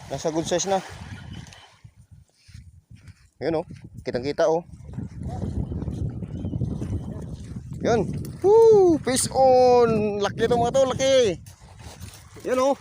Nasa good size na. Yun oh. Kitang kita oh. Yun. Woo! Fish on! Laki ito mga to, laki. Yun oh.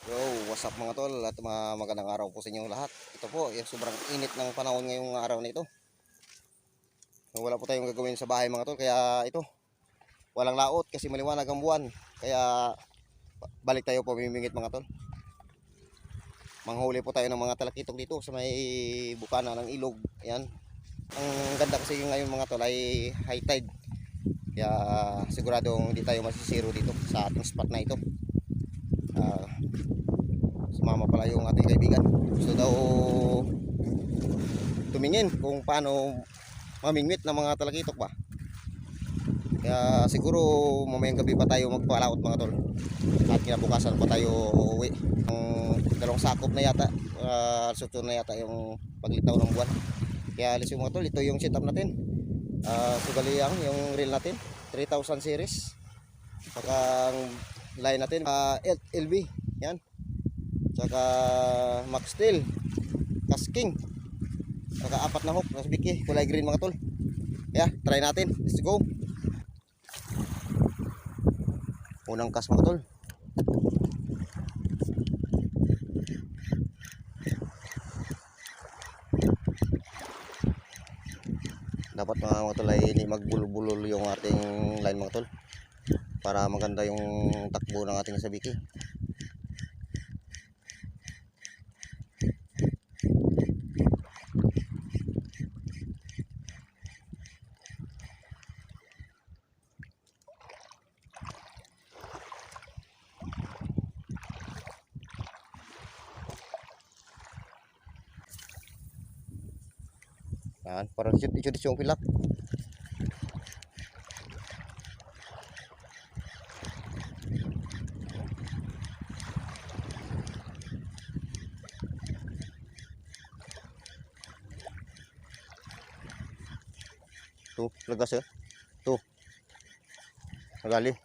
Yo, what's up mga tol at mga magandang araw po sa inyo lahat. Ito po, yung sobrang init ng panahon ngayong araw na ito. Wala po tayong gagawin sa bahay mga tol, kaya ito, walang laot kasi maliwanag ang buwan. Kaya balik tayo po mimingit mga tol. Manghuli po tayo ng mga talakitok dito sa may bukana ng ilog. Ayan. Ang ganda kasi ngayon mga tol ay high tide. Kaya siguradong hindi tayo masisiro dito sa ating spot na ito. Sumama pala yung ating kaibigan. Gusto daw tumingin kung paano mamingwit ng mga talakitok ba. Kaya siguro mamayang gabi pa tayo magpalaot mga tol. At kinabukasan pa tayo uuwi. Ang dalawang sakop na yata, suto na yata yung paglitaw ng buwan. Kaya alis yung mga tol, ito yung setup natin. Sugaliang yung reel natin, 3000 series. Saka ang line natin, LB, yan. Saka Max Steel, Casking. Saka 4 na hook, nasa biki, kulay green mga tol. Kaya try natin, let's go. Unang cast mga tol. Dapat mga tol ay magbulol-bulol yung ating line mga tol para maganda yung takbo ng ating sabiki. Yan, para dito yung pilak. Tuh, lagas ya. Tuh. Nagali.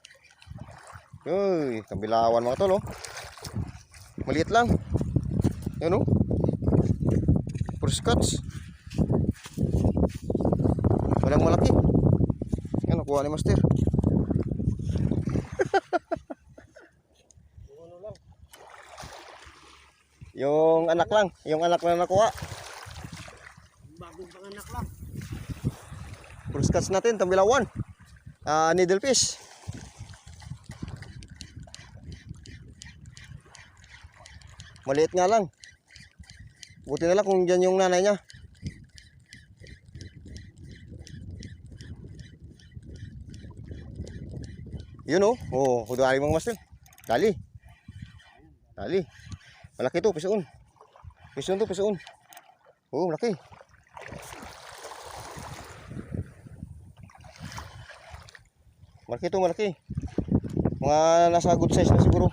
Uy, kabilawan mga tol oh. Maliit lang. Yan oh. First catch. Walang malaki. Yan, nakuha ni Master. Yung anak lang nakuha. Bagong panganak lang. First catch natin, tambilawan. Needle fish. Maliit nga lang. Buti na lang kung dyan yung nanay niya. Yun oh. Oh, kudali mga master. Dali. Dali. Malaki to, pisoon. Pisoon to, pisoon. Oh, malaki. Malaki to, malaki. Mga nasa good size na siguro.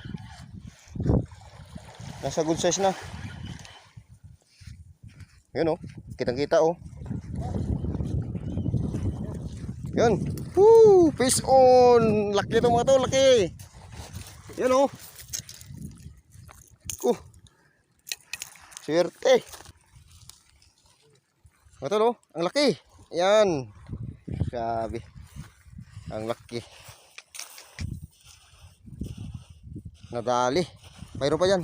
Nasa good size na. Yun oh. Kitang-kita oh. Yun. Woo! Fish on! Laki ito mga to, laki. Yan oh. Swerte. Mga to, oh. Ang laki. Yan. Grabe. Ang laki. Nadali. Mayroon pa yan.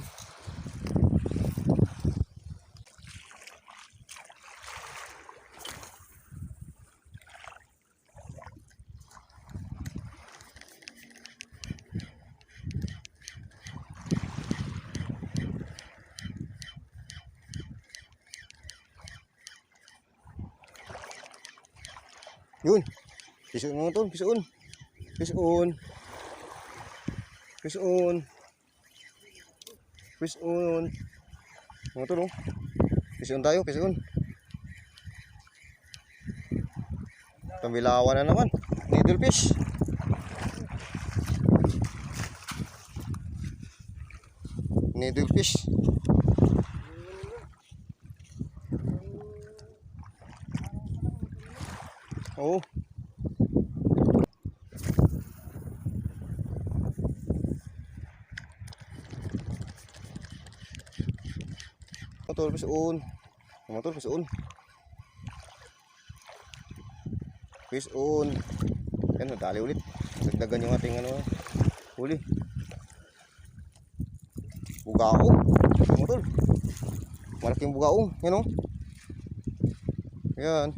Yun. Pisoon mga tol, pisoon. Pisoon. Pisoon. Pisoon. Mga tol, oh. Pisoon tayo, pisoon. Tambilawan na naman. Needle fish. Needle fish. Oh. Mga tol, fish on. Mga tol, fish on. Fish on. Yan, nadali ulit. Dagdagan yung ating ano, huli. Bugaong. Mga tol. Malaking bugaong. Yan o. Yan.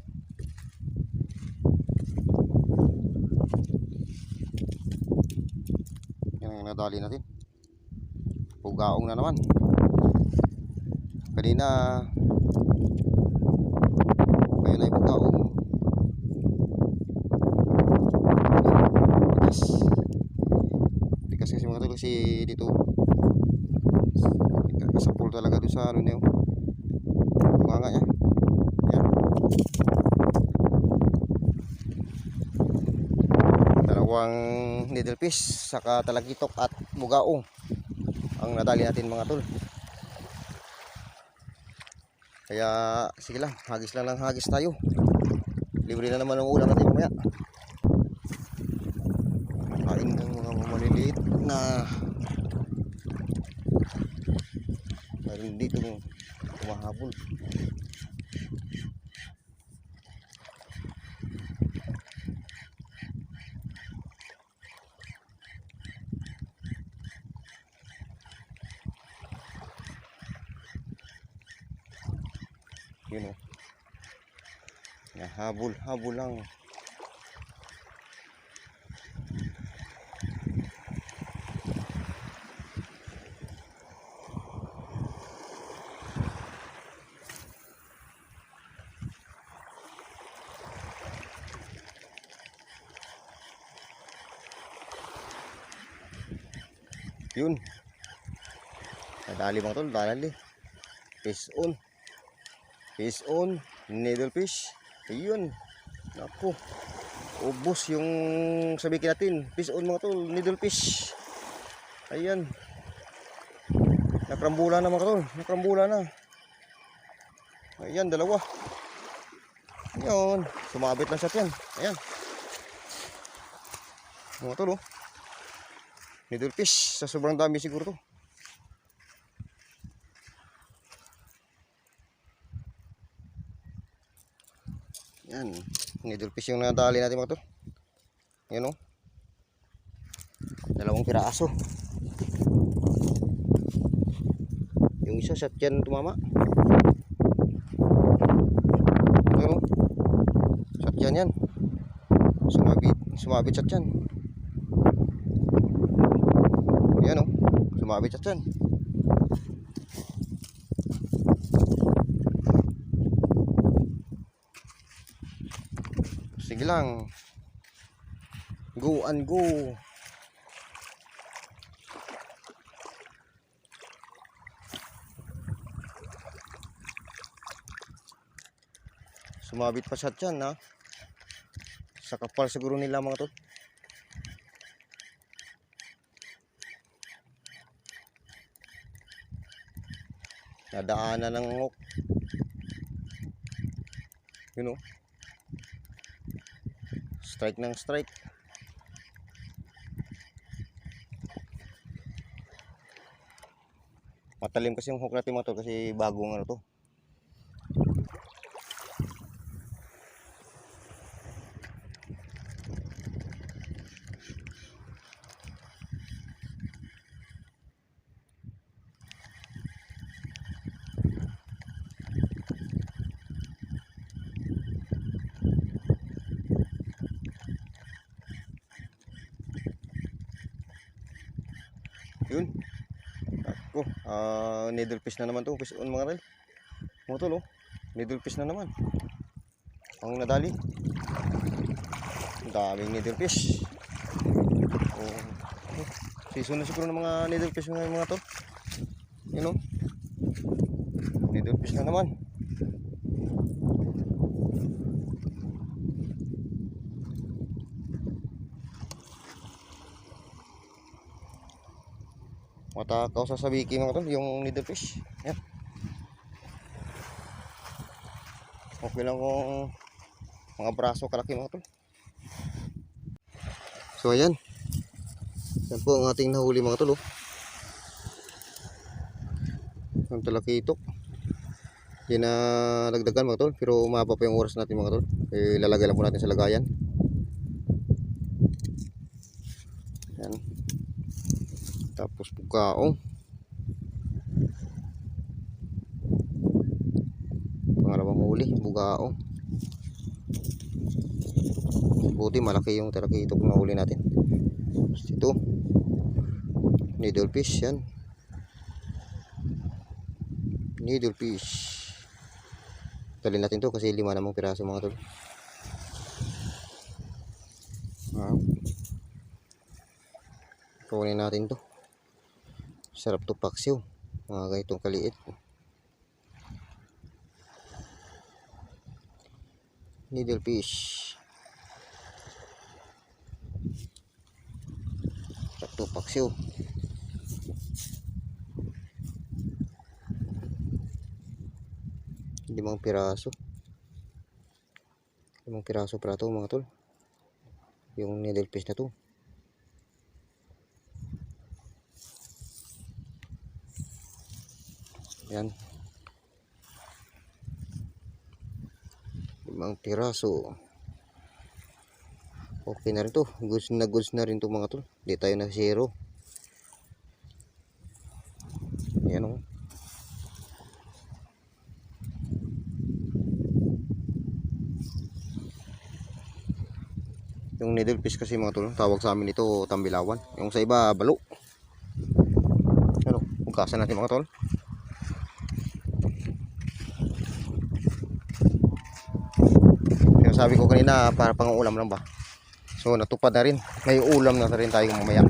Yan ang nadali natin. Bugaong na naman. Kanina ayun ay bugaong. Tikas. Tikas kasi mga tol kasi dito. Kasapul talaga doon sa ano niyo. Bunganga niya. Yan. Dalawang needlefish saka talagitok at bugaong ang nadali natin mga tol. Kaya sige lang, hagis lang ng hagis tayo. Libre na naman ang ulam natin mamaya. Kain ng mga maliliit na meron dito kumahabol. Yun o. Habol lang. Yun. Nadali mga tol, dali. Fish on. Fish on, needlefish. Ayun. Naku. Ubos yung sabihin natin. Fish on mga tol, needlefish. Ayan. Nakrambula na mga tol. Nakrambula na. Ayan, dalawa. Ayan. Sumabit lang siya yan. Ayan. Mga tol oh. Needlefish. Sa sobrang dami siguro to. Yan, needlefish yung nadali natin mga tol. Yan o. Dalawang piraso. Yung isa sa tiyan tumama. Yan o. Sa tiyan yan. Sumabit sa tiyan. Yan o. Sumabit sa tiyan. Sige lang. Go and go. Sumabit pa siya dyan ha. Sa kapal siguro nila mga tol. Nadaanan ng ngok. Yun o. Strike ng strike. Matalim kasi yung hook natin mga tol kasi bagong ano to. Yun. Ako, needlefish na naman to. Fish on mga tol. Mga tol oh. Needlefish na naman. Ang nadali. Ang daming needlefish. Oh. Season na siguro ng mga needlefish ngayon mga tol. Yun oh. Needlefish na naman. Matakaw sa sabiki mga tol, yung needlefish. Yan. Okay lang kung mga braso kalaki mga tol. So ayan. Yan po ang ating nahuli mga tol. Ang talakitok. Hindi na dagdagan mga tol, pero mahaba pa yung oras natin mga tol. Ilalagay lang po natin sa lagayan. Yan. Tapos bukaong. Pangalawang huli, bukaong. Buti malaki yung talakitok na huli natin. Tapos ito, needlefish yan. Needlefish. Talin natin to kasi 5 namang piraso mga tol. Wow. Kunin natin to. Sarap to paksiw. Mga ganitong kaliit. Needlefish. Sarap to paksiw. Limang piraso para to mga tol, yung needlefish na to. Yan, 5 piraso. Okay na rin to, goods na rin to mga tol, di tayo na zero. Yan o. Yung needlefish kasi mga tol, tawag sa amin ito tambilawan. Yung sa iba, balo. Ano, hugasan natin mga tol. Sabi ko kanina, para pang ulam lang ba. So natupad na rin. May ulam na rin tayo mamaya.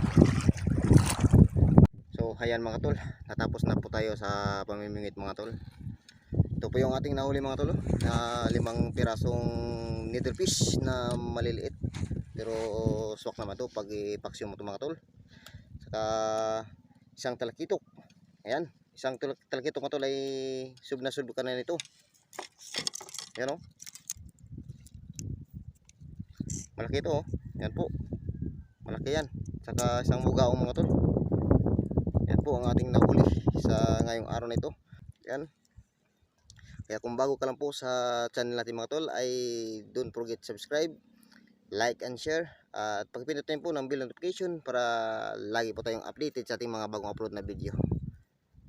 So ayan mga tol, natapos na po tayo sa pamimingit mga tol. Ito po yung ating nahuli mga tol, na 5 pirasong needlefish na maliliit. Pero swak naman to pag ipaksyo mo to mga tol. Saka isang talakitok. Ayan, isang talakitok mga tol ay sub na sub ka na nito. Ayan o. Malaki ito oh. Yan po. Malaki yan. Saka isang mugaong mga tol. Yan po ang ating nahuli sa ngayong araw na ito. Yan. Kaya kung bago ka lang po sa channel natin mga tol, ay don't forget subscribe, like and share. At pagpindutin po ng bell notification para lagi po tayong updated sa ating mga bagong upload na video.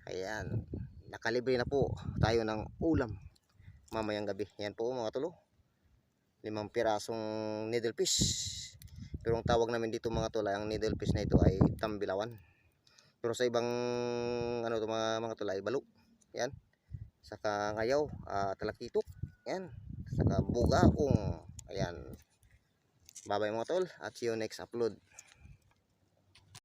Ayan. Nakalibre na po tayo ng ulam mamayang gabi. Yan po mga tol. 5 pirasong needlefish. Pero ang tawag namin dito mga tol, ang needlefish na ito ay tambilawan. Pero sa ibang ano to mga tol ay balo. Yan. Saka ngayaw, talakitok. Yan. Saka bugaong. Ayan. Bye bye mga tol at see you next upload.